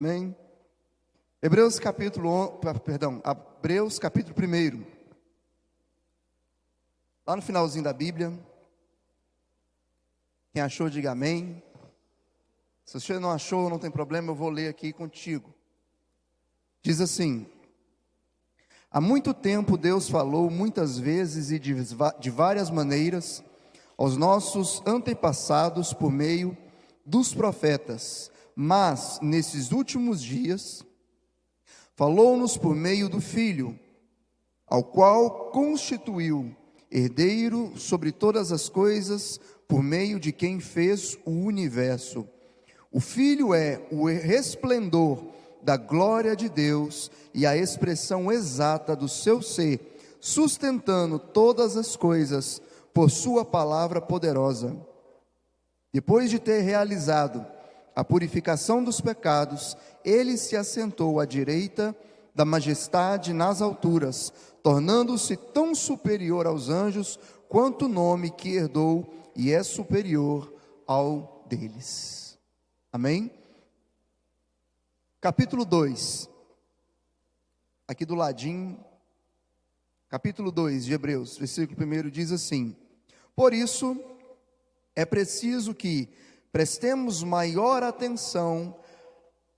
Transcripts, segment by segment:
Amém? Hebreus capítulo 1. Lá no finalzinho da Bíblia. Quem achou, diga amém. Se você não achou, não tem problema, eu vou ler aqui contigo. Diz assim: há muito tempo Deus falou muitas vezes e de várias maneiras aos nossos antepassados por meio dos profetas, mas nesses últimos dias falou-nos por meio do Filho, ao qual constituiu herdeiro sobre todas as coisas, por meio de quem fez o universo. O Filho é o resplendor da glória de Deus e a expressão exata do seu ser, sustentando todas as coisas por sua palavra poderosa. Depois de ter realizado a purificação dos pecados, ele se assentou à direita da majestade nas alturas, tornando-se tão superior aos anjos quanto o nome que herdou e é superior ao deles. Amém? Capítulo 2, aqui do ladinho, capítulo 2 de Hebreus, versículo 1 diz assim: por isso é preciso que prestemos maior atenção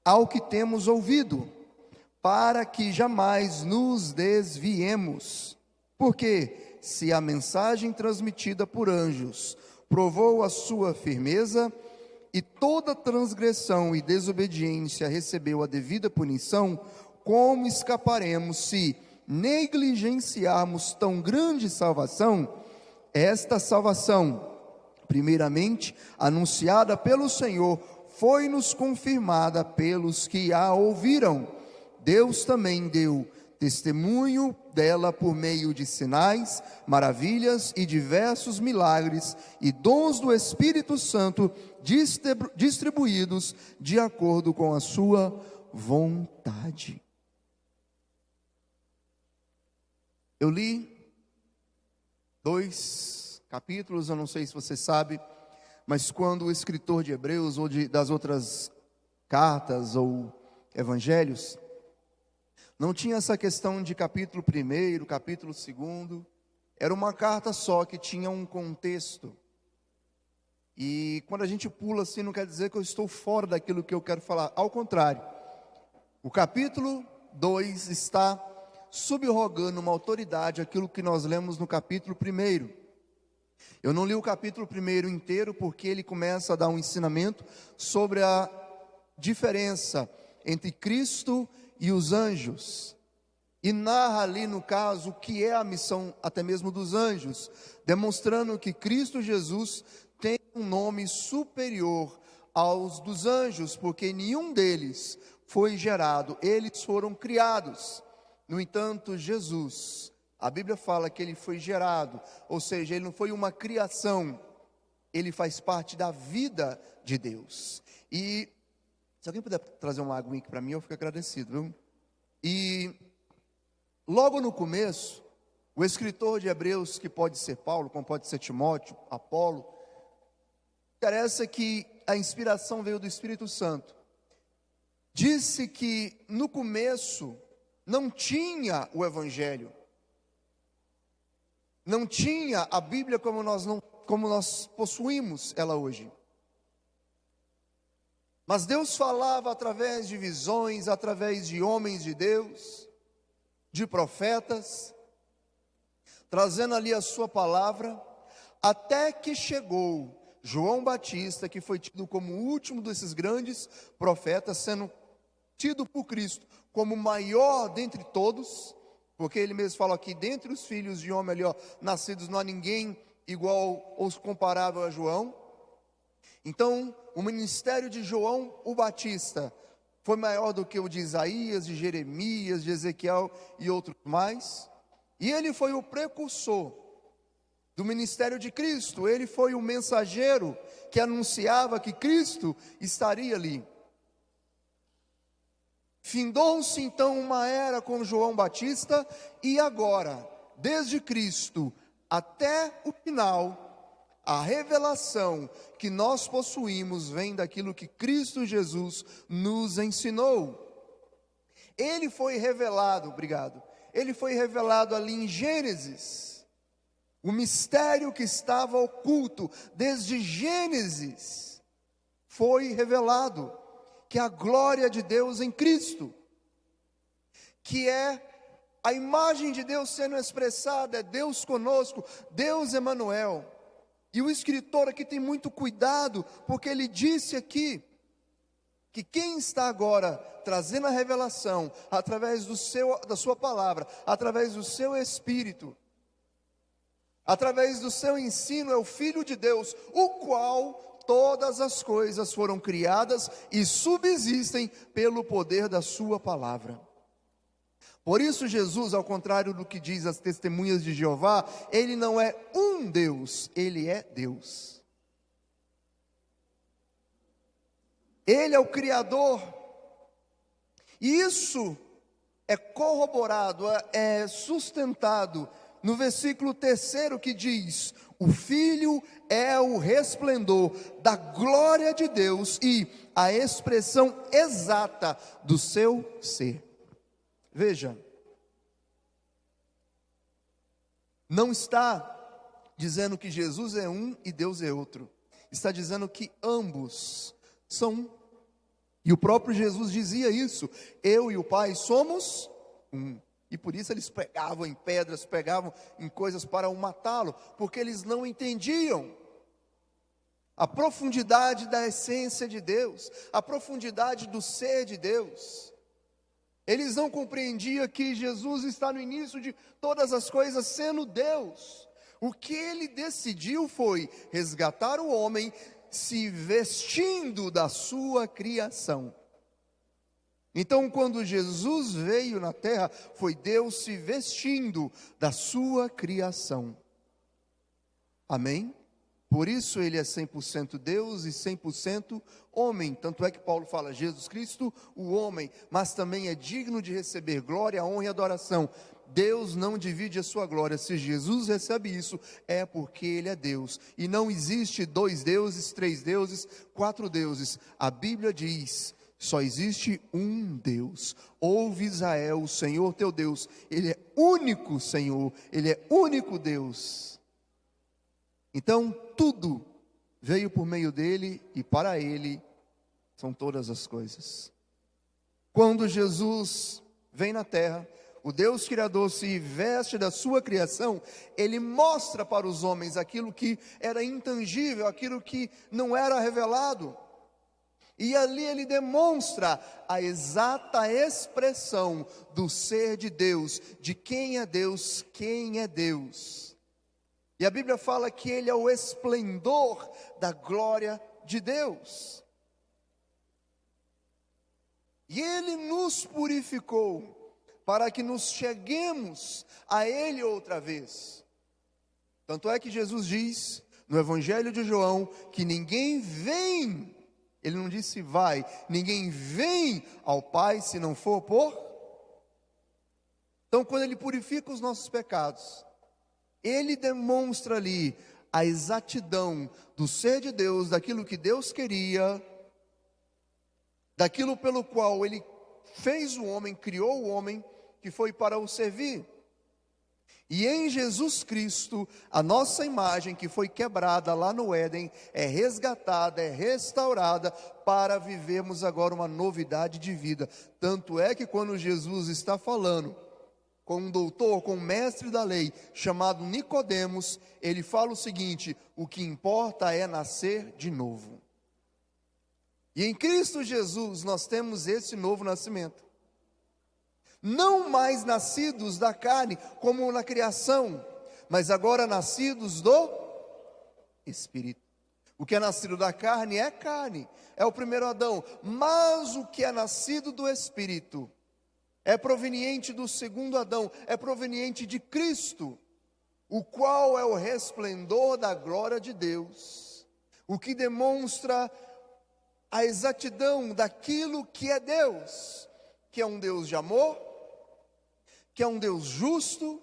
ao que temos ouvido, para que jamais nos desviemos, porque se a mensagem transmitida por anjos provou a sua firmeza, e toda transgressão e desobediência recebeu a devida punição, como escaparemos se negligenciarmos tão grande salvação? Esta salvação, primeiramente anunciada pelo Senhor, foi-nos confirmada pelos que a ouviram. Deus também deu testemunho dela por meio de sinais, maravilhas e diversos milagres e dons do Espírito Santo distribuídos de acordo com a sua vontade. Eu li 2 capítulos, eu não sei se você sabe, mas quando o escritor de Hebreus ou das outras cartas ou evangelhos, não tinha essa questão de capítulo 1, capítulo 2, era uma carta só que tinha um contexto. E quando a gente pula assim, não quer dizer que eu estou fora daquilo que eu quero falar, ao contrário, o capítulo 2 está subrogando uma autoridade aquilo que nós lemos no capítulo 1. Eu não li o capítulo 1 inteiro, porque ele começa a dar um ensinamento sobre a diferença entre Cristo e os anjos, e narra ali no caso o que é a missão até mesmo dos anjos, demonstrando que Cristo Jesus tem um nome superior aos dos anjos, porque nenhum deles foi gerado, eles foram criados. No entanto, Jesus, a Bíblia fala que ele foi gerado, ou seja, ele não foi uma criação, ele faz parte da vida de Deus. E se alguém puder trazer uma água aqui para mim, eu fico agradecido, viu? E logo no começo, o escritor de Hebreus, que pode ser Paulo, como pode ser Timóteo, Apolo, interessa que a inspiração veio do Espírito Santo. Disse que no começo não tinha o Evangelho, não tinha a Bíblia como nós possuímos ela hoje. Mas Deus falava através de visões, através de homens de Deus, de profetas, trazendo ali a sua palavra, até que chegou João Batista, que foi tido como o último desses grandes profetas, sendo tido por Cristo como o maior dentre todos, porque ele mesmo fala aqui, dentre os filhos de homem ali, nascidos, não há ninguém igual ou comparável a João. Então, o ministério de João o Batista foi maior do que o de Isaías, de Jeremias, de Ezequiel e outros mais. E ele foi o precursor do ministério de Cristo. Ele foi o mensageiro que anunciava que Cristo estaria ali. Findou-se então uma era com João Batista, e agora, desde Cristo até o final, A revelação que nós possuímos vem daquilo que Cristo Jesus nos ensinou. Ele foi revelado, ele foi revelado ali em Gênesis. O mistério que estava oculto desde Gênesis foi revelado, que é a glória de Deus em Cristo, que é a imagem de Deus sendo expressada, é Deus conosco, Deus Emanuel. E o escritor aqui tem muito cuidado, porque ele disse aqui, que quem está agora trazendo a revelação, através da sua palavra, através do seu Espírito, através do seu ensino, é o Filho de Deus, o qual todas as coisas foram criadas e subsistem pelo poder da sua palavra. Por isso Jesus, ao contrário do que diz as testemunhas de Jeová, ele não é um Deus, ele é Deus. Ele é o Criador. E isso é corroborado, é sustentado no versículo 3 que diz: o Filho é o resplendor da glória de Deus e a expressão exata do seu ser. Veja, não está dizendo que Jesus é um e Deus é outro. Está dizendo que ambos são um. E o próprio Jesus dizia isso: eu e o Pai somos um. E por isso eles pegavam em pedras, pegavam em coisas para o matá-lo, porque eles não entendiam a profundidade da essência de Deus, a profundidade do ser de Deus. Eles não compreendiam que Jesus está no início de todas as coisas sendo Deus. O que ele decidiu foi resgatar o homem se vestindo da sua criação. Então, quando Jesus veio na terra, foi Deus se vestindo da sua criação. Amém? Por isso ele é 100% Deus e 100% homem. Tanto é que Paulo fala, Jesus Cristo, o homem, mas também é digno de receber glória, honra e adoração. Deus não divide a sua glória. Se Jesus recebe isso, é porque ele é Deus. E não existe 2 deuses, 3 deuses, 4 deuses. A Bíblia diz, só existe um Deus. Ouve Israel, o Senhor teu Deus, ele é único Senhor, ele é único Deus. Então tudo veio por meio dele e para ele são todas as coisas. Quando Jesus vem na terra, o Deus Criador se veste da sua criação, ele mostra para os homens aquilo que era intangível, aquilo que não era revelado. E ali ele demonstra a exata expressão do ser de Deus, de quem é Deus, quem é Deus. E a Bíblia fala que ele é o esplendor da glória de Deus. E ele nos purificou para que nos cheguemos a ele outra vez. Tanto é que Jesus diz no Evangelho de João que ninguém vem, ele não disse vai, ninguém vem ao Pai se não for por. Então, quando ele purifica os nossos pecados, ele demonstra ali a exatidão do ser de Deus, daquilo que Deus queria, daquilo pelo qual ele fez o homem, criou o homem, que foi para o servir. E em Jesus Cristo, a nossa imagem que foi quebrada lá no Éden, é resgatada, é restaurada, para vivermos agora uma novidade de vida. Tanto é que quando Jesus está falando com um doutor, com um mestre da lei, chamado Nicodemos, ele fala o seguinte: o que importa é nascer de novo. E em Cristo Jesus nós temos esse novo nascimento. Não mais nascidos da carne, como na criação, mas agora nascidos do Espírito. O que é nascido da carne, é o primeiro Adão. Mas o que é nascido do Espírito é proveniente do segundo Adão, é proveniente de Cristo, o qual é o resplendor da glória de Deus, o que demonstra a exatidão daquilo que é Deus, que é um Deus de amor, que é um Deus justo,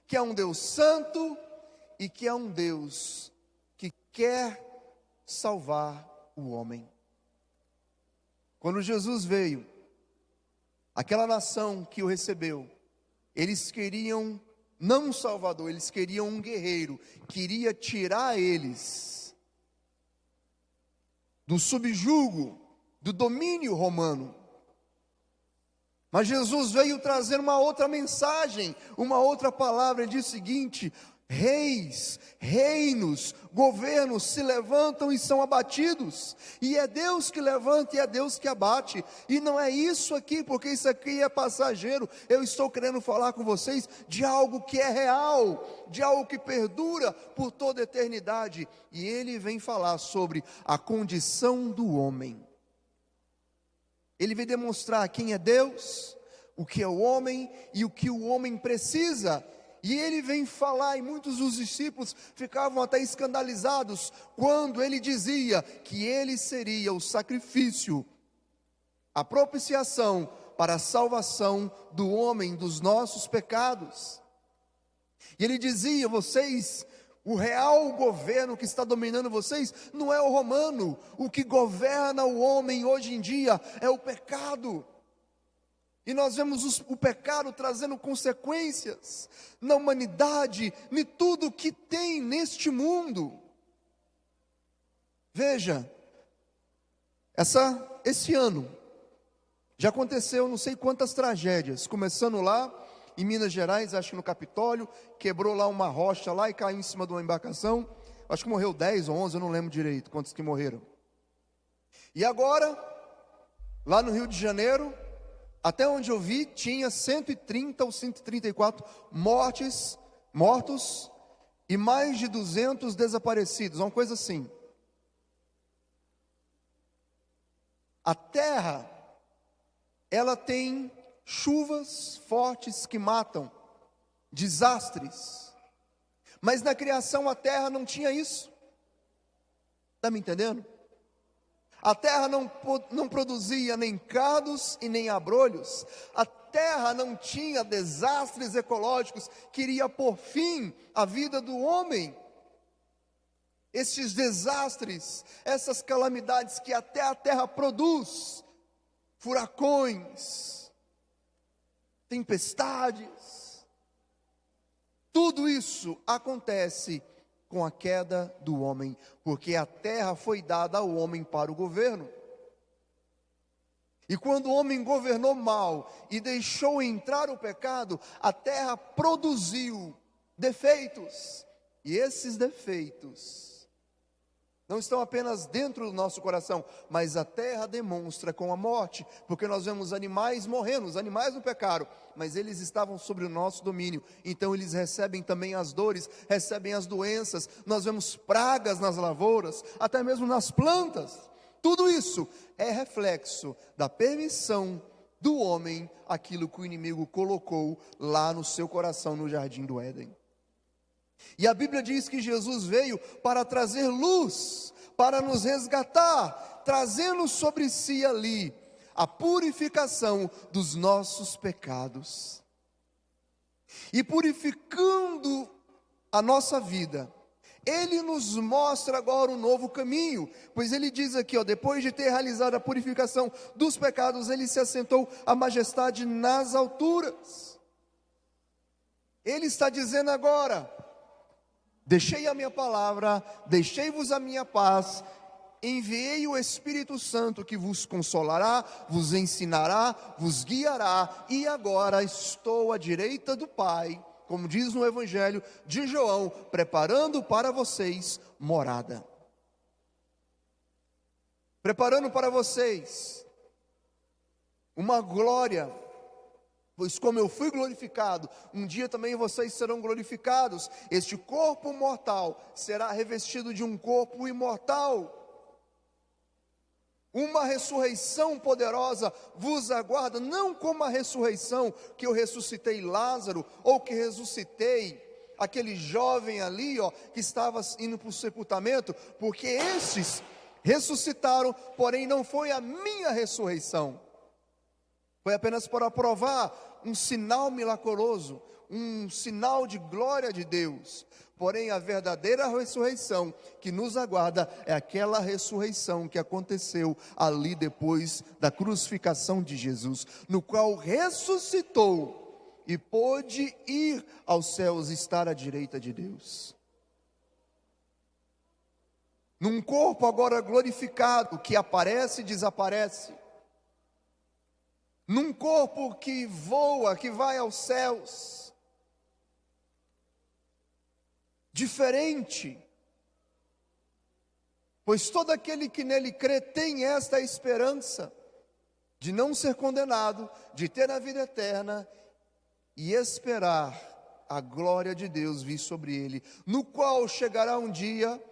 que é um Deus santo e que é um Deus que quer salvar o homem. Quando Jesus veio, aquela nação que o recebeu, eles queriam não um salvador, eles queriam um guerreiro, queria tirar eles do subjugo, do domínio romano. Mas Jesus veio trazer uma outra mensagem, uma outra palavra. Ele diz o seguinte: reis, reinos, governos se levantam e são abatidos, e é Deus que levanta e é Deus que abate. E não é isso aqui, porque isso aqui é passageiro. Eu estou querendo falar com vocês de algo que é real, de algo que perdura por toda a eternidade. E ele vem falar sobre a condição do homem. Ele vem demonstrar quem é Deus, o que é o homem e o que o homem precisa. E ele vem falar, e muitos dos discípulos ficavam até escandalizados quando ele dizia que ele seria o sacrifício, a propiciação para a salvação do homem dos nossos pecados. E ele dizia: vocês, o real governo que está dominando vocês não é o romano. O que governa o homem hoje em dia é o pecado. E nós vemos o pecado trazendo consequências na humanidade, em tudo que tem neste mundo. Veja, esse ano já aconteceu não sei quantas tragédias, começando lá em Minas Gerais, acho que no Capitólio, quebrou lá uma rocha lá e caiu em cima de uma embarcação. Acho que morreu 10 ou 11, eu não lembro direito quantos que morreram. E agora, lá no Rio de Janeiro, até onde eu vi, tinha 130 ou 134 mortos e mais de 200 desaparecidos, uma coisa assim. A terra, ela tem chuvas fortes que matam, desastres, mas na criação a terra não tinha isso. Está me entendendo? A terra não produzia nem cardos e nem abrolhos. A terra não tinha desastres ecológicos que iria pôr fim à vida do homem. Esses desastres, essas calamidades que até a terra produz, furacões, tempestades, tudo isso acontece com a queda do homem, porque a terra foi dada ao homem para o governo. E quando o homem governou mal e deixou entrar o pecado, a terra produziu defeitos. E esses defeitos não estão apenas dentro do nosso coração, mas a terra demonstra com a morte, porque nós vemos animais morrendo, os animais não pecaram, mas eles estavam sobre o nosso domínio, então eles recebem também as dores, recebem as doenças. Nós vemos pragas nas lavouras, até mesmo nas plantas. Tudo isso é reflexo da permissão do homem, aquilo que o inimigo colocou lá no seu coração no jardim do Éden. E a Bíblia diz que Jesus veio para trazer luz, para nos resgatar, trazendo sobre si ali a purificação dos nossos pecados. E purificando a nossa vida, Ele nos mostra agora um novo caminho, pois Ele diz aqui, depois de ter realizado a purificação dos pecados, Ele se assentou a majestade nas alturas. Ele está dizendo agora: deixei a minha palavra, deixei-vos a minha paz, enviei o Espírito Santo que vos consolará, vos ensinará, vos guiará, e agora estou à direita do Pai, como diz no Evangelho de João, preparando para vocês morada. Preparando para vocês uma glória, pois como eu fui glorificado, um dia também vocês serão glorificados. Este corpo mortal será revestido de um corpo imortal. Uma ressurreição poderosa vos aguarda, não como a ressurreição que eu ressuscitei Lázaro, ou que ressuscitei aquele jovem ali, que estava indo para o sepultamento, porque estes ressuscitaram, porém não foi a minha ressurreição. Foi apenas para provar um sinal milagroso, um sinal de glória de Deus. Porém, a verdadeira ressurreição que nos aguarda é aquela ressurreição que aconteceu ali depois da crucificação de Jesus, no qual ressuscitou e pôde ir aos céus, estar à direita de Deus. Num corpo agora glorificado, que aparece e desaparece. Num corpo que voa, que vai aos céus. Diferente. Pois todo aquele que nele crê tem esta esperança de não ser condenado, de ter a vida eterna e esperar a glória de Deus vir sobre ele, no qual chegará um dia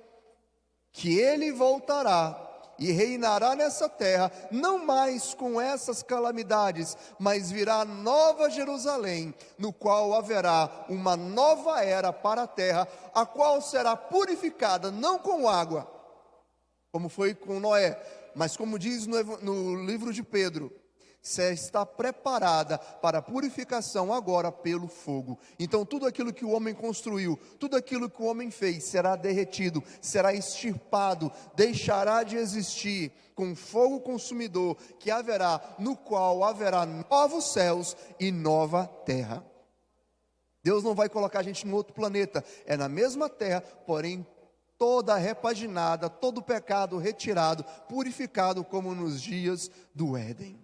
que ele voltará e reinará nessa terra, não mais com essas calamidades, mas virá nova Jerusalém, no qual haverá uma nova era para a terra, a qual será purificada, não com água, como foi com Noé, mas como diz no livro de Pedro, está preparada para a purificação agora pelo fogo. Então tudo aquilo que o homem construiu, tudo aquilo que o homem fez, será derretido, será extirpado, deixará de existir, com fogo consumidor que haverá, no qual haverá novos céus e nova terra. Deus não vai colocar a gente em outro planeta, é na mesma terra, porém toda repaginada, todo pecado retirado, purificado como nos dias do Éden.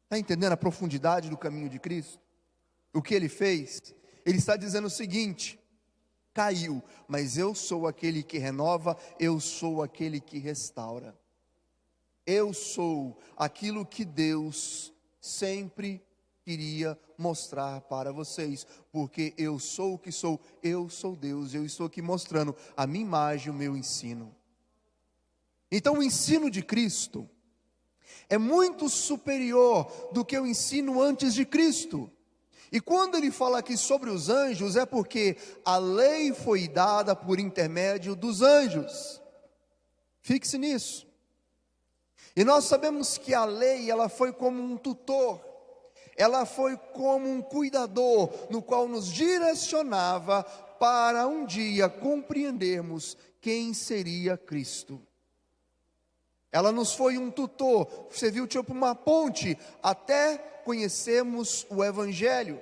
Está entendendo a profundidade do caminho de Cristo? O que Ele fez? Ele está dizendo o seguinte: caiu, mas eu sou aquele que renova, eu sou aquele que restaura. Eu sou aquilo que Deus sempre queria mostrar para vocês, porque eu sou o que sou, eu sou Deus, eu estou aqui mostrando a minha imagem, o meu ensino. Então o ensino de Cristo é muito superior do que o ensino antes de Cristo. E quando ele fala aqui sobre os anjos, é porque a lei foi dada por intermédio dos anjos. Fixe nisso. E nós sabemos que a lei, ela foi como um tutor, ela foi como um cuidador, no qual nos direcionava para um dia compreendermos quem seria Cristo. Ela nos foi um tutor, serviu tipo uma ponte, até conhecermos o Evangelho.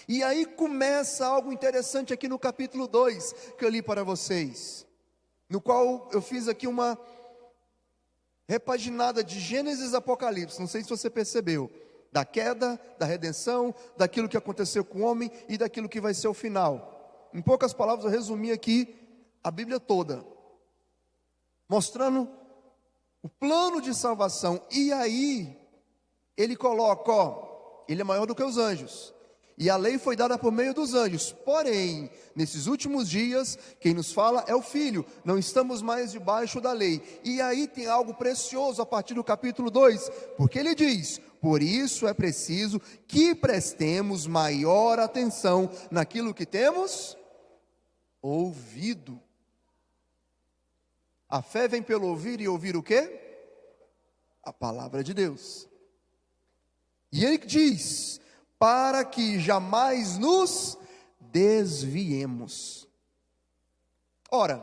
E aí começa algo interessante aqui no capítulo 2, que eu li para vocês, no qual eu fiz aqui uma repaginada de Gênesis e Apocalipse, não sei se você percebeu, da queda, da redenção, daquilo que aconteceu com o homem e daquilo que vai ser o final. Em poucas palavras eu resumi aqui a Bíblia toda, mostrando o plano de salvação. E aí ele coloca, ele é maior do que os anjos, e a lei foi dada por meio dos anjos, porém, nesses últimos dias, quem nos fala é o Filho, não estamos mais debaixo da lei. E aí tem algo precioso a partir do capítulo 2, porque ele diz: por isso é preciso que prestemos maior atenção naquilo que temos ouvido. A fé vem pelo ouvir, e ouvir o quê? A palavra de Deus. E ele diz: para que jamais nos desviemos. Ora,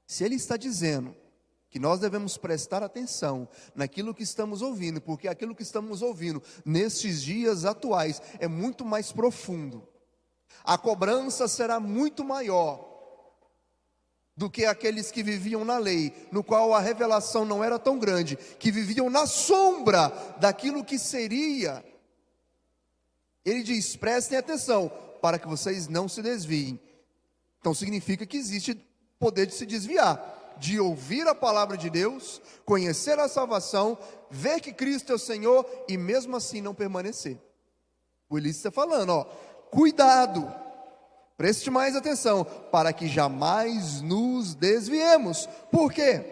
se ele está dizendo que nós devemos prestar atenção naquilo que estamos ouvindo, porque aquilo que estamos ouvindo nesses dias atuais é muito mais profundo, a cobrança será muito maior do que aqueles que viviam na lei, no qual a revelação não era tão grande, que viviam na sombra daquilo que seria. Ele diz: prestem atenção, para que vocês não se desviem. Então significa que existe poder de se desviar, de ouvir a palavra de Deus, conhecer a salvação, ver que Cristo é o Senhor, e mesmo assim não permanecer. O Elias está falando, cuidado, preste mais atenção, para que jamais nos desviemos. Por quê?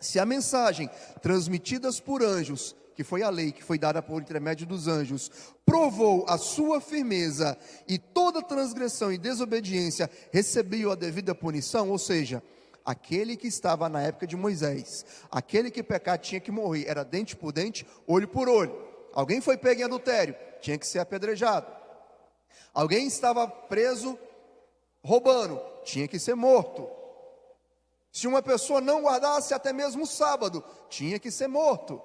Se a mensagem transmitida por anjos, que foi a lei que foi dada por intermédio dos anjos, provou a sua firmeza, e toda transgressão e desobediência recebeu a devida punição, ou seja, aquele que estava na época de Moisés, aquele que pecar tinha que morrer, era dente por dente, olho por olho. Alguém foi pego em adultério, tinha que ser apedrejado. Alguém estava preso roubando, tinha que ser morto. Se uma pessoa não guardasse até mesmo o sábado, tinha que ser morto.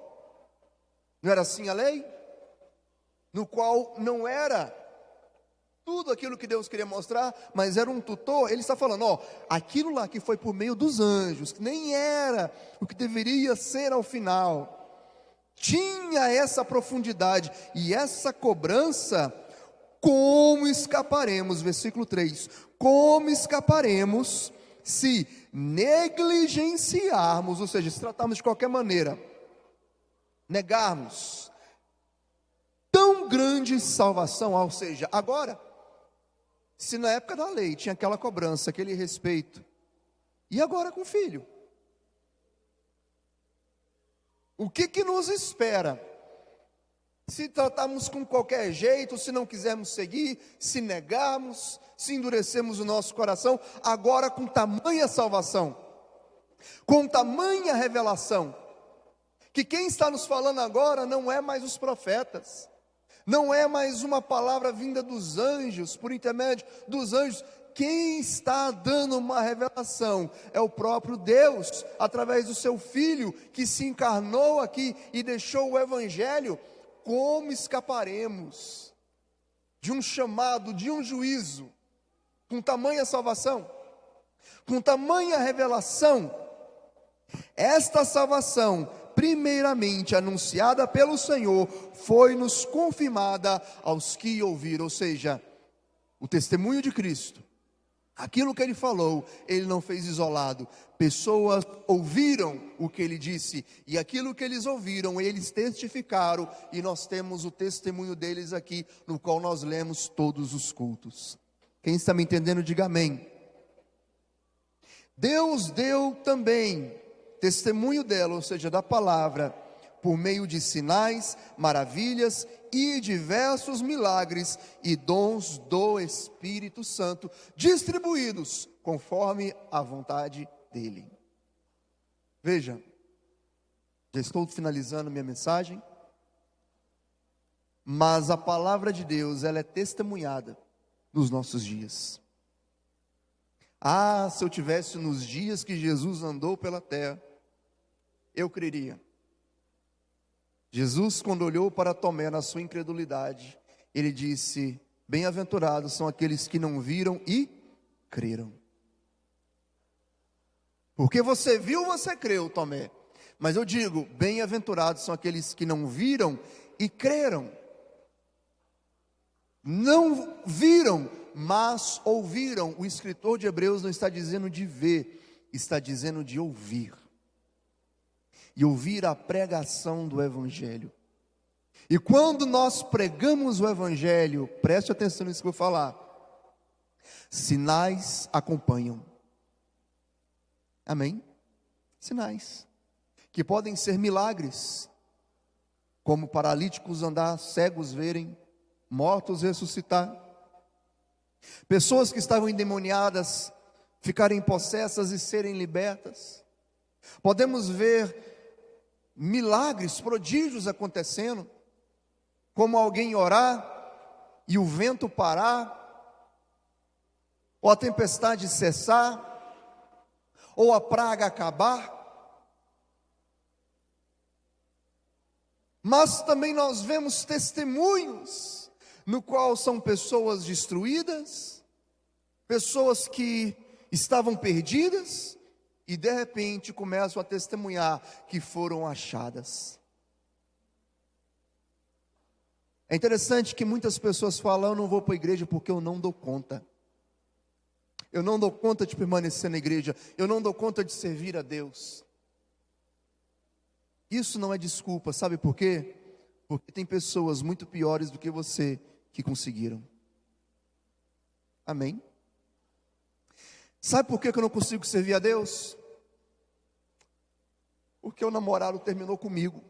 Não era assim a lei? No qual não era tudo aquilo que Deus queria mostrar, mas era um tutor. Ele está falando, ó, aquilo lá que foi por meio dos anjos, que nem era o que deveria ser ao final, tinha essa profundidade e essa cobrança. Como escaparemos, versículo 3, como escaparemos se negligenciarmos, ou seja, se tratarmos de qualquer maneira, negarmos tão grande salvação, ou seja, agora, se na época da lei tinha aquela cobrança, aquele respeito, e agora com o filho? O que nos espera? Se tratarmos com qualquer jeito, se não quisermos seguir, se negarmos, se endurecermos o nosso coração, agora com tamanha salvação, com tamanha revelação, que quem está nos falando agora não é mais os profetas, não é mais uma palavra vinda dos anjos, por intermédio dos anjos. Quem está dando uma revelação é o próprio Deus, através do seu Filho, que se encarnou aqui e deixou o Evangelho. Como escaparemos de um chamado, de um juízo, com tamanha salvação, com tamanha revelação? Esta salvação, primeiramente anunciada pelo Senhor, foi-nos confirmada aos que ouviram, ou seja, o testemunho de Cristo, aquilo que Ele falou, Ele não fez isolado. Pessoas ouviram o que Ele disse, e aquilo que eles ouviram, eles testificaram, e nós temos o testemunho deles aqui, no qual nós lemos todos os cultos. Quem está me entendendo, diga amém. Deus deu também testemunho dela, ou seja, da palavra, por meio de sinais, maravilhas e diversos milagres e dons do Espírito Santo, distribuídos conforme a vontade dele. Veja, já estou finalizando minha mensagem, mas a palavra de Deus, ela é testemunhada nos nossos dias. Ah, se eu tivesse nos dias que Jesus andou pela terra, eu creria. Jesus, quando olhou para Tomé na sua incredulidade, ele disse: bem-aventurados são aqueles que não viram e creram. Porque você viu, você creu, Tomé. Mas eu digo, bem-aventurados são aqueles que não viram e creram. Não viram, mas ouviram. O escritor de Hebreus não está dizendo de ver, está dizendo de ouvir. E ouvir a pregação do Evangelho. E quando nós pregamos o Evangelho, preste atenção nisso que eu vou falar, sinais acompanham. Amém? Sinais, que podem ser milagres, como paralíticos andar, cegos verem, mortos ressuscitar, pessoas que estavam endemoniadas ficarem possessas e serem libertas. Podemos ver milagres, prodígios acontecendo, como alguém orar e o vento parar, ou a tempestade cessar, ou a praga acabar. Mas também nós vemos testemunhos, no qual são pessoas destruídas, pessoas que estavam perdidas, e de repente começam a testemunhar que foram achadas. É interessante que muitas pessoas falam: eu não vou para a igreja porque eu não dou conta. Eu não dou conta de permanecer na igreja. Eu não dou conta de servir a Deus. Isso não é desculpa, sabe por quê? Porque tem pessoas muito piores do que você que conseguiram. Amém? Sabe por que eu não consigo servir a Deus? Porque o namorado terminou comigo.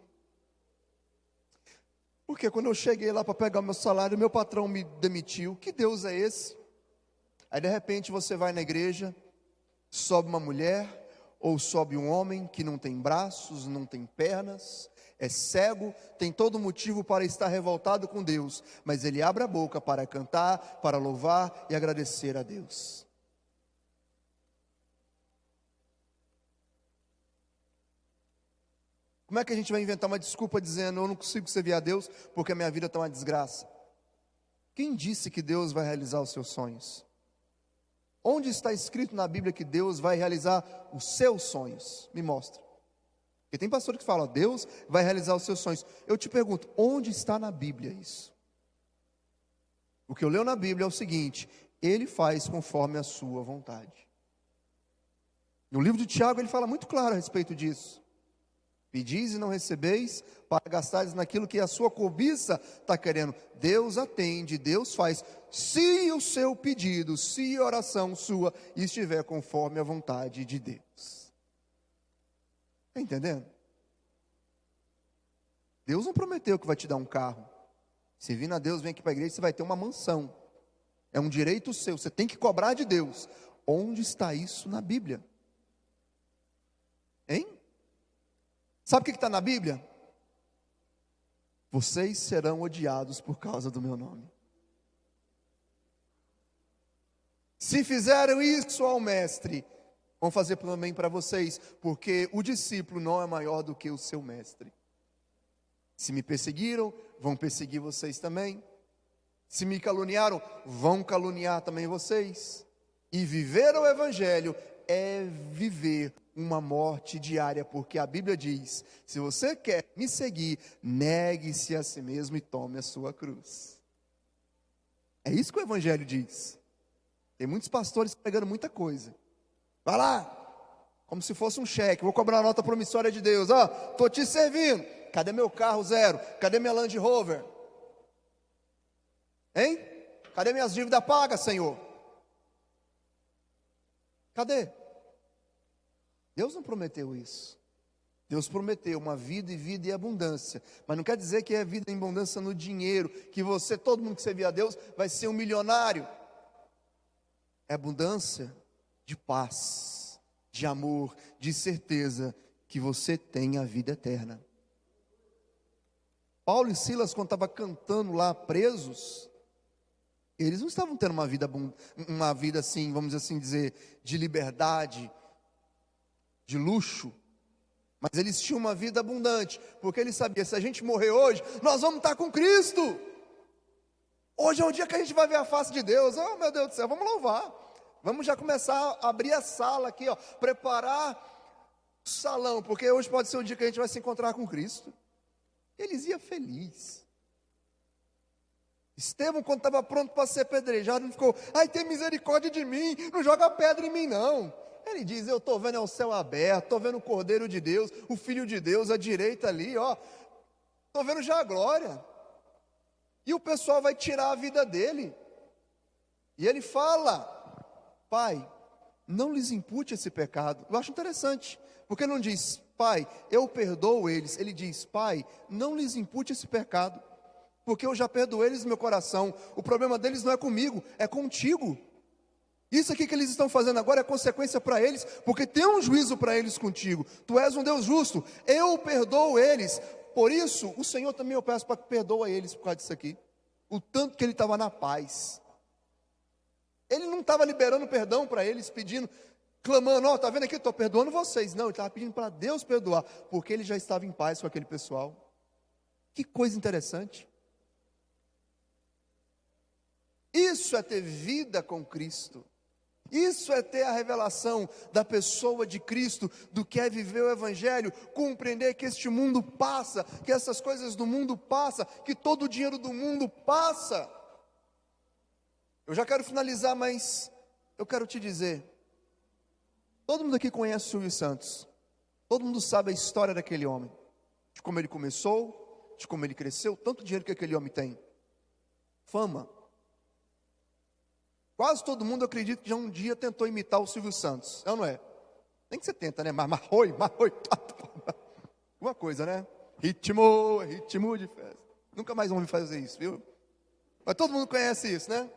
Porque quando eu cheguei lá para pegar meu salário, meu patrão me demitiu. Que Deus é esse? Aí de repente você vai na igreja, sobe uma mulher, ou sobe um homem que não tem braços, não tem pernas, É cego, tem todo motivo para estar revoltado com Deus, mas ele abre a boca para cantar, para louvar e agradecer a Deus. Como é que a gente vai inventar uma desculpa dizendo: eu não consigo servir a Deus porque a minha vida está uma desgraça? Quem disse que Deus vai realizar os seus sonhos? Onde está escrito na Bíblia que Deus vai realizar os seus sonhos? Me mostra. Porque tem pastor que fala: Deus vai realizar os seus sonhos. Eu te pergunto, onde está na Bíblia isso? O que eu leio na Bíblia é o seguinte: Ele faz conforme a sua vontade. No livro de Tiago ele fala muito claro a respeito disso. Pedis e não recebeis, para gastardes naquilo que a sua cobiça está querendo. Deus atende, Deus faz, se o seu pedido, se a oração sua estiver conforme a vontade de Deus. Está entendendo? Deus não prometeu que vai te dar um carro. Se vir a Deus, vem aqui para a igreja, você vai ter uma mansão. É um direito seu, você tem que cobrar de Deus. Onde está isso na Bíblia? Hein? Sabe o que está na Bíblia? Vocês serão odiados por causa do meu nome. Se fizeram isso ao mestre, vão fazer também para vocês, porque o discípulo não é maior do que o seu mestre. Se me perseguiram, vão perseguir vocês também. Se me caluniaram, vão caluniar também vocês. E viver o Evangelho é viver uma morte diária, porque a Bíblia diz: se você quer me seguir, negue-se a si mesmo e tome a sua cruz. É isso que o Evangelho diz. Tem muitos pastores pregando muita coisa. Vai lá, como se fosse um cheque: vou cobrar a nota promissória de Deus. Estou te servindo. Cadê meu carro zero? Cadê minha Land Rover? Hein? Cadê minhas dívidas pagas, Senhor? Cadê? Deus não prometeu isso. Deus prometeu uma vida e vida em abundância. Mas não quer dizer que é vida em abundância no dinheiro, que você, todo mundo que servir a Deus, vai ser um milionário. É abundância de paz, de amor, de certeza que você tem a vida eterna. Paulo e Silas, quando estavam cantando lá presos, eles não estavam tendo uma vida assim, vamos assim dizer, de liberdade, de luxo, mas eles tinham uma vida abundante, porque eles sabiam: se a gente morrer hoje, nós vamos estar com Cristo. Hoje é o dia que a gente vai ver a face de Deus. Oh, meu Deus do céu, vamos louvar. Vamos já começar a abrir a sala aqui, preparar o salão, porque hoje pode ser o dia que a gente vai se encontrar com Cristo. Eles iam felizes. Estevão, quando estava pronto para ser apedrejado, não ficou: ai, tem misericórdia de mim, não joga pedra em mim não. Ele diz: eu estou vendo o céu aberto, estou vendo o Cordeiro de Deus, o Filho de Deus à direita ali, estou vendo já a glória. E o pessoal vai tirar a vida dele. E ele fala: Pai, não lhes impute esse pecado. Eu acho interessante, porque não diz: Pai, eu perdoo eles. Ele diz: Pai, não lhes impute esse pecado, porque eu já perdoei eles no meu coração. O problema deles não é comigo, é contigo. Isso aqui que eles estão fazendo agora é consequência para eles, porque tem um juízo para eles contigo. Tu és um Deus justo, eu perdoo eles. Por isso, o Senhor também eu peço para que perdoa eles por causa disso aqui. O tanto que ele estava na paz. Ele não estava liberando perdão para eles, pedindo, clamando: está vendo aqui, estou perdoando vocês. Não, ele estava pedindo para Deus perdoar, porque ele já estava em paz com aquele pessoal. Que coisa interessante. Isso é ter vida com Cristo. Isso é ter a revelação da pessoa de Cristo, do que é viver o Evangelho, compreender que este mundo passa, que essas coisas do mundo passam, que todo o dinheiro do mundo passa. Eu já quero finalizar, mas eu quero te dizer: todo mundo aqui conhece o Silvio Santos, todo mundo sabe a história daquele homem, de como ele começou, de como ele cresceu, tanto dinheiro que aquele homem tem, fama. Quase todo mundo, eu acredito, que já um dia tentou imitar o Silvio Santos, é ou não é? Nem que você tenta, né? Marroi, uma coisa, né? Ritmo de festa. Nunca mais vamos fazer isso, viu? Mas todo mundo conhece isso, né?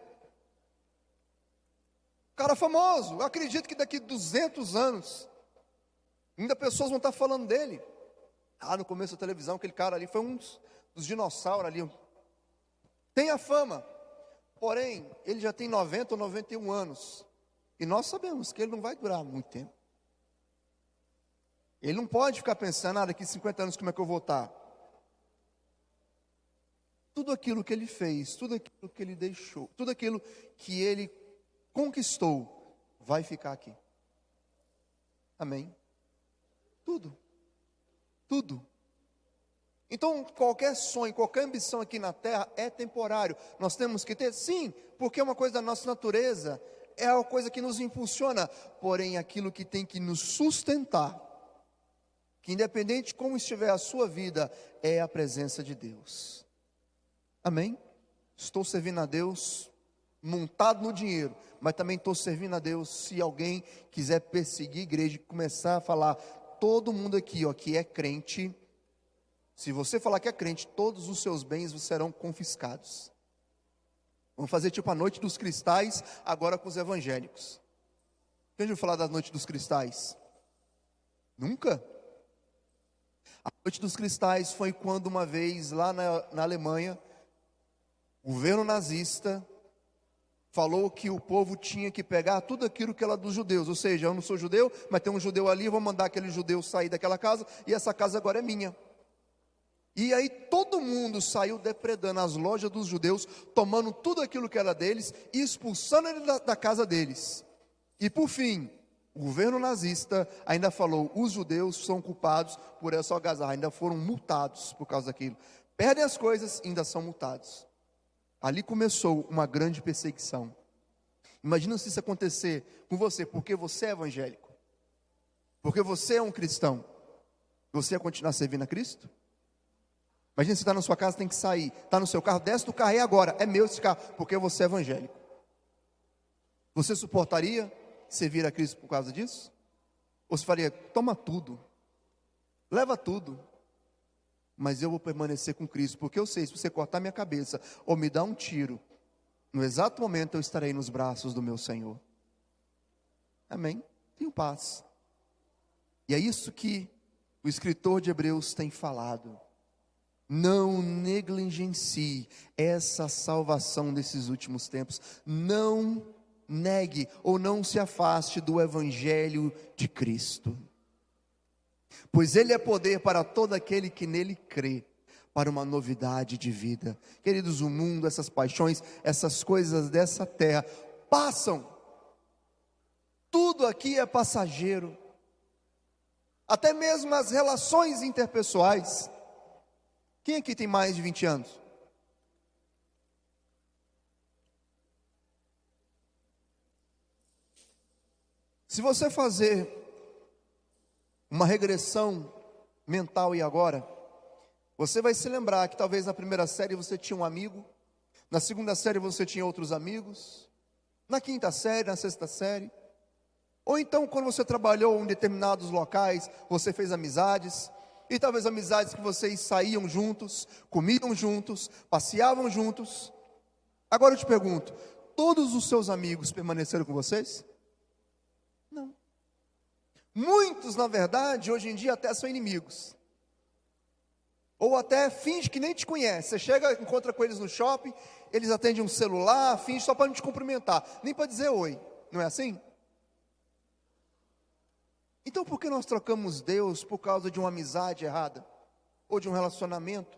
Cara famoso, eu acredito que daqui 200 anos, ainda pessoas vão estar falando dele. No começo da televisão, aquele cara ali foi um dos dinossauros ali. Tem a fama, porém, ele já tem 90 ou 91 anos. E nós sabemos que ele não vai durar muito tempo. Ele não pode ficar pensando, daqui 50 anos como é que eu vou estar? Tudo aquilo que ele fez, tudo aquilo que ele deixou, tudo aquilo que ele conquistou, vai ficar aqui. Amém? Tudo. Tudo. Então, qualquer sonho, qualquer ambição aqui na terra é temporário. Nós temos que ter, sim, porque é uma coisa da nossa natureza, é uma coisa que nos impulsiona, porém aquilo que tem que nos sustentar, que independente de como estiver a sua vida, é a presença de Deus. Amém? Estou servindo a Deus montado no dinheiro, mas também estou servindo a Deus se alguém quiser perseguir a igreja e começar a falar, todo mundo aqui, que é crente, se você falar que é crente, todos os seus bens serão confiscados. Vamos fazer tipo a noite dos cristais, agora com os evangélicos. Quem já ouviu falar da noite dos cristais? Nunca? A noite dos cristais foi quando uma vez, lá na Alemanha, o governo nazista falou que o povo tinha que pegar tudo aquilo que era dos judeus. Ou seja, eu não sou judeu, mas tem um judeu ali, eu vou mandar aquele judeu sair daquela casa, e essa casa agora é minha. E aí todo mundo saiu depredando as lojas dos judeus, tomando tudo aquilo que era deles e expulsando ele da casa deles. E por fim, o governo nazista ainda falou, os judeus são culpados por essa algazarra, ainda foram multados por causa daquilo. Perdem as coisas e ainda são multados. Ali começou uma grande perseguição. Imagina se isso acontecer com você, porque você é evangélico, porque você é um cristão, você ia continuar servindo a Cristo? Imagina se está na sua casa, tem que sair, está no seu carro, desce do carro e agora, é meu esse carro, porque você é evangélico. Você suportaria servir a Cristo por causa disso? Ou você faria, toma tudo, leva tudo, mas eu vou permanecer com Cristo, porque eu sei, se você cortar minha cabeça, ou me dar um tiro, no exato momento eu estarei nos braços do meu Senhor. Amém? Tenho paz. E é isso que o escritor de Hebreus tem falado. Não negligencie essa salvação desses últimos tempos. Não negue ou não se afaste do Evangelho de Cristo. Pois Ele é poder para todo aquele que nele crê, para uma novidade de vida. Queridos, o mundo, essas paixões, essas coisas dessa terra passam. Tudo aqui é passageiro. Até mesmo as relações interpessoais. Quem aqui tem mais de 20 anos? Se você fazer uma regressão mental e agora, você vai se lembrar que talvez na primeira série você tinha um amigo, na segunda série você tinha outros amigos, na quinta série, na sexta série, ou então quando você trabalhou em determinados locais, você fez amizades, e talvez amizades que vocês saíam juntos, comiam juntos, passeavam juntos. Agora eu te pergunto, todos os seus amigos permaneceram com vocês? Não. Muitos, na verdade, hoje em dia até são inimigos. Ou até finge que nem te conhece. Você chega, encontra com eles no shopping, eles atendem um celular, finge só para não te cumprimentar, nem para dizer oi. Não é assim? Então por que nós trocamos Deus por causa de uma amizade errada? Ou de um relacionamento?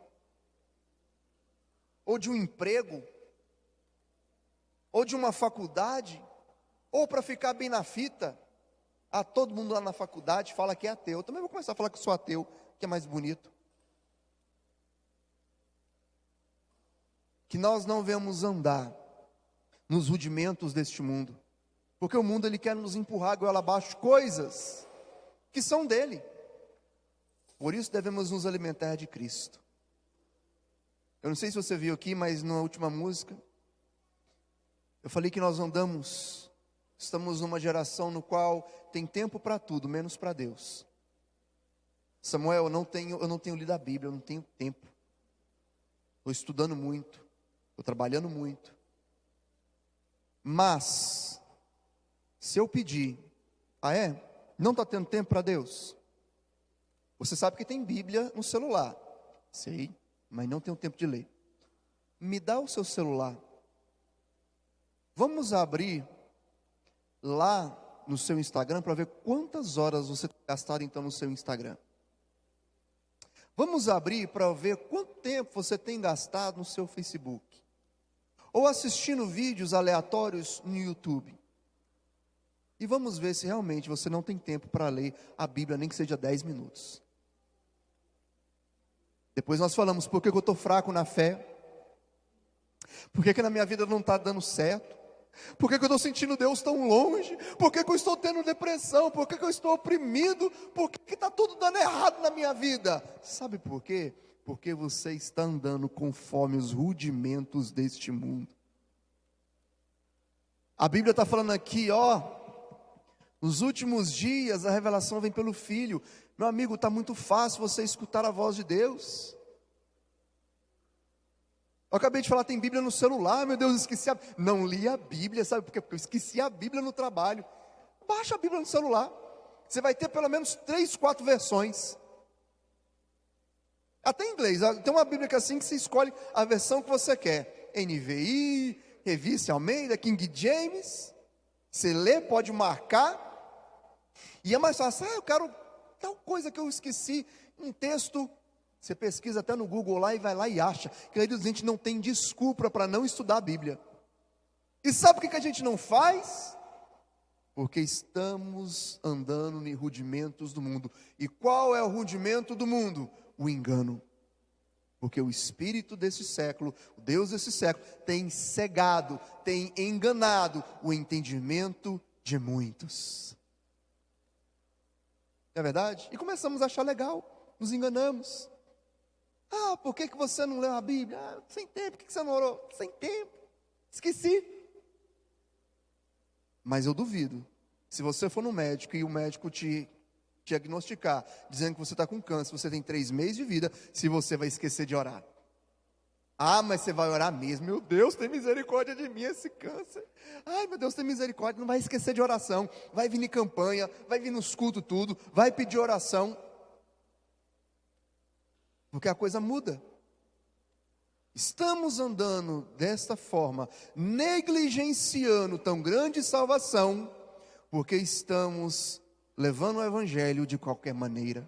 Ou de um emprego? Ou de uma faculdade? Ou para ficar bem na fita? Todo mundo lá na faculdade fala que é ateu. Eu também vou começar a falar que sou ateu, que é mais bonito. Que nós não vamos andar nos rudimentos deste mundo. Porque o mundo ele quer nos empurrar goela abaixo coisas que são dele. Por isso devemos nos alimentar de Cristo. Eu não sei se você viu aqui, mas na última música eu falei que nós estamos numa geração no qual tem tempo para tudo, menos para Deus. Samuel, eu não tenho lido a Bíblia, eu não tenho tempo. Estou estudando muito, estou trabalhando muito. Mas se eu pedir, não está tendo tempo para Deus? Você sabe que tem Bíblia no celular. Sei, mas não tenho tempo de ler. Me dá o seu celular. Vamos abrir lá no seu Instagram para ver quantas horas você tem gastado então no seu Instagram. Vamos abrir para ver quanto tempo você tem gastado no seu Facebook. Ou assistindo vídeos aleatórios no YouTube. E vamos ver se realmente você não tem tempo para ler a Bíblia, nem que seja 10 minutos. Depois nós falamos, por que eu estou fraco na fé? Por que na minha vida não está dando certo? Por que eu estou sentindo Deus tão longe? Por que eu estou tendo depressão? Por que eu estou oprimido? Por que está tudo dando errado na minha vida? Sabe por quê? Porque você está andando conforme os rudimentos deste mundo. A Bíblia está falando aqui, nos últimos dias a revelação vem pelo Filho. Meu amigo, está muito fácil você escutar a voz de Deus. Eu acabei de falar, tem Bíblia no celular, meu Deus, esqueci não li a Bíblia, sabe por quê? Porque eu esqueci a Bíblia no trabalho. Baixa a Bíblia no celular, você vai ter pelo menos 3, 4 versões. Até em inglês, tem uma Bíblia que é assim, que você escolhe a versão que você quer. NVI, Revista Almeida, King James, você lê, pode marcar, e é mais fácil, eu quero tal coisa que eu esqueci, um texto. Você pesquisa até no Google lá e vai lá e acha. Queridos, a gente não tem desculpa para não estudar a Bíblia. E sabe por que a gente não faz? Porque estamos andando em rudimentos do mundo. E qual é o rudimento do mundo? O engano. Porque o espírito desse século, o Deus desse século, tem cegado, tem enganado o entendimento de muitos. Não é verdade? E começamos a achar legal, nos enganamos. Por que você não leu a Bíblia? Sem tempo. Por que você não orou? Sem tempo. Esqueci. Mas eu duvido. Se você for no médico e o médico te diagnosticar, dizendo que você está com câncer, você tem 3 meses de vida, se você vai esquecer de orar. Mas você vai orar mesmo. Meu Deus, tem misericórdia de mim esse câncer. Ai, meu Deus, tem misericórdia. Não vai esquecer de oração. Vai vir em campanha, vai vir nos cultos tudo, vai pedir oração. Porque a coisa muda. Estamos andando desta forma, negligenciando tão grande salvação, porque estamos levando o evangelho de qualquer maneira.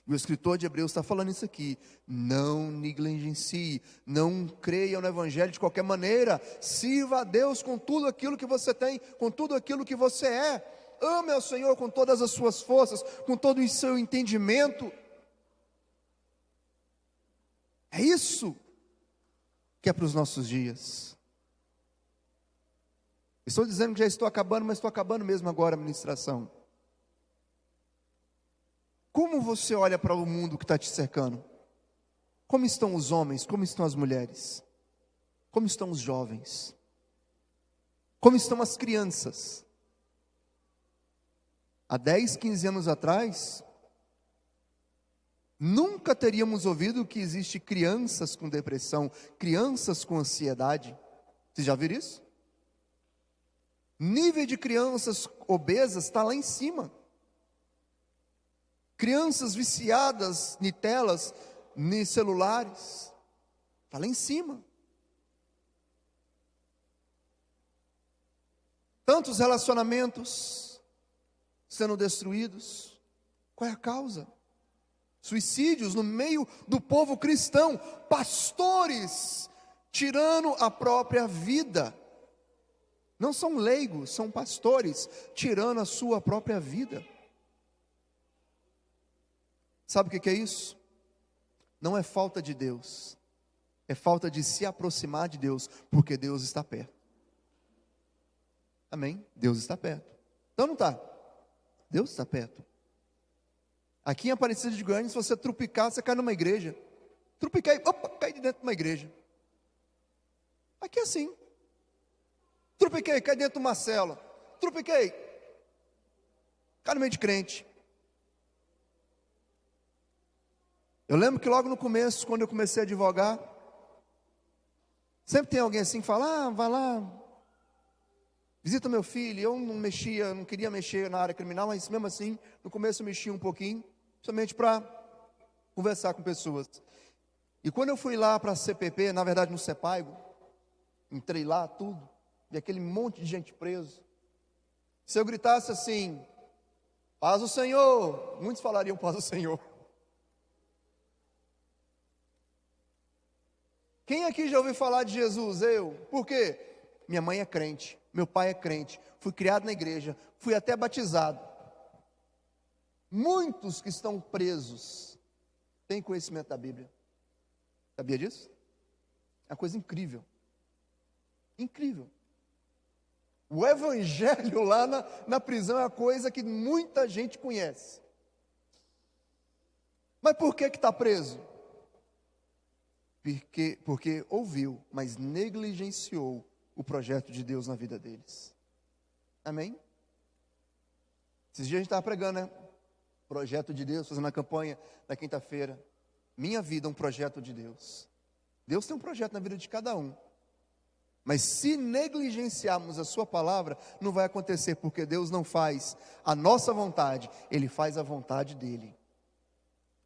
E o escritor de Hebreus está falando isso aqui. Não negligencie, não creia no evangelho de qualquer maneira. Sirva a Deus com tudo aquilo que você tem, com tudo aquilo que você é. Ame ao Senhor com todas as suas forças, com todo o seu entendimento. É isso que é para os nossos dias. Estou dizendo que já estou acabando, mas estou acabando mesmo agora a ministração. Como você olha para o mundo que está te cercando? Como estão os homens? Como estão as mulheres? Como estão os jovens? Como estão as crianças? Há 10, 15 anos atrás, nunca teríamos ouvido que existe crianças com depressão, crianças com ansiedade. Vocês já viram isso? Nível de crianças obesas está lá em cima. Crianças viciadas em telas, em celulares, está lá em cima. Tantos relacionamentos sendo destruídos. Qual é a causa? Suicídios no meio do povo cristão, pastores tirando a própria vida. Não são leigos, são pastores tirando a sua própria vida. Sabe o que é isso? Não é falta de Deus, é falta de se aproximar de Deus, porque Deus está perto. Amém? Deus está perto. Então não está. Deus está perto. Aqui em Aparecida de Goiânia, se você trupicar, você cai numa igreja. Trupiquei, cai de dentro de uma igreja. Aqui é assim. Trupiquei, cai dentro de uma cela. Trupiquei, cai no meio de crente. Eu lembro que logo no começo, quando eu comecei a advogar, sempre tem alguém assim que fala, vai lá, visita meu filho. Eu não queria mexer na área criminal, mas mesmo assim, no começo eu mexia um pouquinho. Principalmente para conversar com pessoas. E quando eu fui lá para a CPP, na verdade no CEPAIGO, entrei lá, tudo, e aquele monte de gente preso. Se eu gritasse assim, paz do Senhor, muitos falariam paz do Senhor. Quem aqui já ouviu falar de Jesus? Eu. Por quê? Minha mãe é crente, meu pai é crente, fui criado na igreja, fui até batizado. Muitos que estão presos têm conhecimento da Bíblia. Sabia disso? É uma coisa incrível. Incrível. O evangelho lá na prisão é uma coisa que muita gente conhece. Mas por que está preso? Porque ouviu, mas negligenciou o projeto de Deus na vida deles. Amém? Esses dias a gente estava pregando, né? Projeto de Deus, fazendo a campanha da quinta-feira. Minha vida é um projeto de Deus. Deus tem um projeto na vida de cada um. Mas se negligenciarmos a sua palavra, não vai acontecer, porque Deus não faz a nossa vontade, Ele faz a vontade dEle.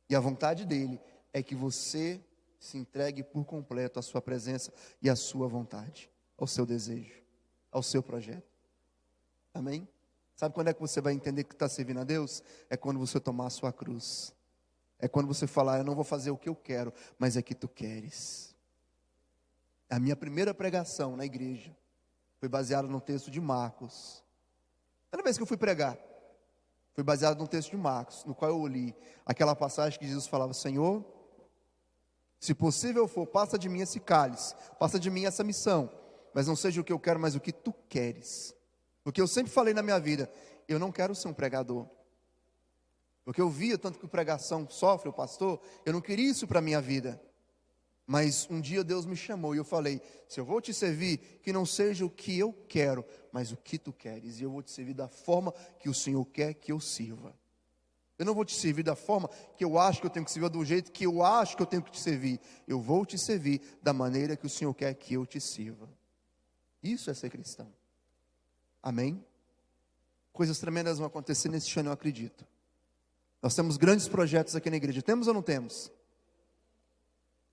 E a vontade dEle é que você se entregue por completo à sua presença e à sua vontade, ao seu desejo, ao seu projeto. Amém? Sabe quando é que você vai entender que está servindo a Deus? É quando você tomar a sua cruz. É quando você falar, eu não vou fazer o que eu quero, mas é que tu queres. A minha primeira pregação na igreja foi baseada no texto de Marcos. Toda vez que eu fui pregar, foi baseado no texto de Marcos, no qual eu li aquela passagem que Jesus falava, Senhor, se possível for, passa de mim esse cálice, passa de mim essa missão, mas não seja o que eu quero, mas o que tu queres. Porque eu sempre falei na minha vida, eu não quero ser um pregador. Porque eu via tanto que a pregação sofre, o pastor, eu não queria isso para a minha vida. Mas um dia Deus me chamou e eu falei, se eu vou te servir, que não seja o que eu quero, mas o que tu queres. E eu vou te servir da forma que o Senhor quer que eu sirva. Eu não vou te servir da forma que eu acho que eu tenho que servir, do jeito que eu acho que eu tenho que te servir. Eu vou te servir da maneira que o Senhor quer que eu te sirva. Isso é ser cristão. Amém? Coisas tremendas vão acontecer nesse ano, eu acredito. Nós temos grandes projetos aqui na igreja. Temos ou não temos?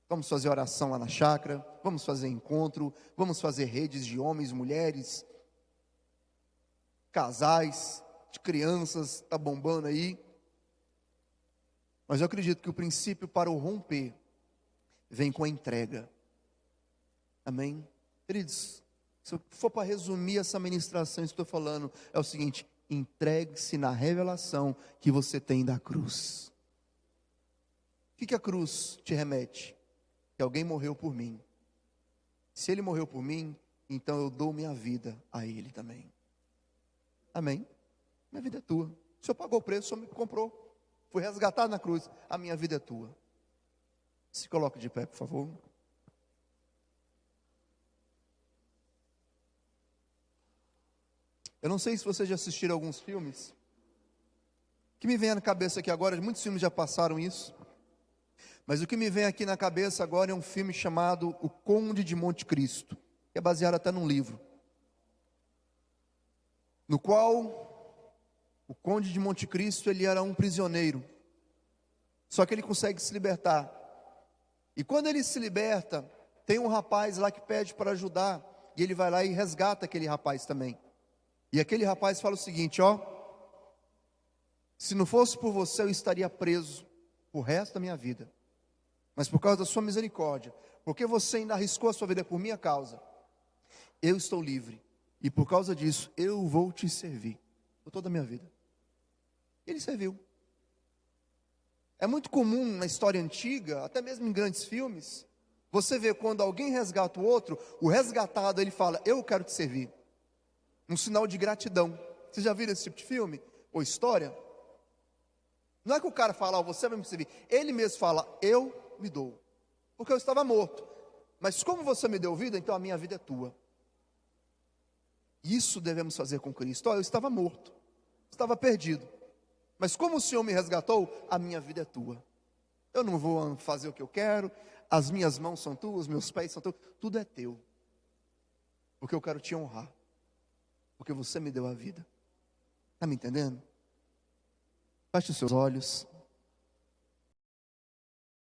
Vamos fazer oração lá na chácara, vamos fazer encontro, vamos fazer redes de homens, mulheres, casais, de crianças, está bombando aí. Mas eu acredito que o princípio para o romper vem com a entrega. Amém? Queridos, se eu for para resumir essa ministração que estou falando, é o seguinte, entregue-se na revelação que você tem da cruz. O que a cruz te remete? Que alguém morreu por mim. Se Ele morreu por mim, então eu dou minha vida a Ele também. Amém? Minha vida é tua. O Senhor pagou o preço, o Senhor me comprou. Fui resgatado na cruz. A minha vida é tua. Se coloque de pé, por favor. Eu não sei se vocês já assistiram alguns filmes. O que me vem na cabeça aqui agora, muitos filmes já passaram isso. Mas o que me vem aqui na cabeça agora é um filme chamado O Conde de Monte Cristo, que é baseado até num livro, no qual o Conde de Monte Cristo, ele era um prisioneiro, só que ele consegue se libertar, e quando ele se liberta, tem um rapaz lá que pede para ajudar, e ele vai lá e resgata aquele rapaz também, e aquele rapaz fala o seguinte, ó, se não fosse por você eu estaria preso o resto da minha vida, mas por causa da sua misericórdia, porque você ainda arriscou a sua vida por minha causa, eu estou livre, e por causa disso, eu vou te servir, por toda a minha vida. Ele serviu. É muito comum na história antiga, até mesmo em grandes filmes, você vê quando alguém resgata o outro, o resgatado, ele fala, eu quero te servir, um sinal de gratidão. Vocês já viram esse tipo de filme, ou história? Não é que o cara fala, você vai me servir, ele mesmo fala, eu me dou, porque eu estava morto, mas como você me deu vida, então a minha vida é tua. Isso devemos fazer com Cristo. Eu estava morto, estava perdido, mas como o Senhor me resgatou, a minha vida é tua. Eu não vou fazer o que eu quero, as minhas mãos são tuas, os meus pés são teus, tudo é teu, porque eu quero te honrar, porque você me deu a vida. Está me entendendo? Feche os seus olhos.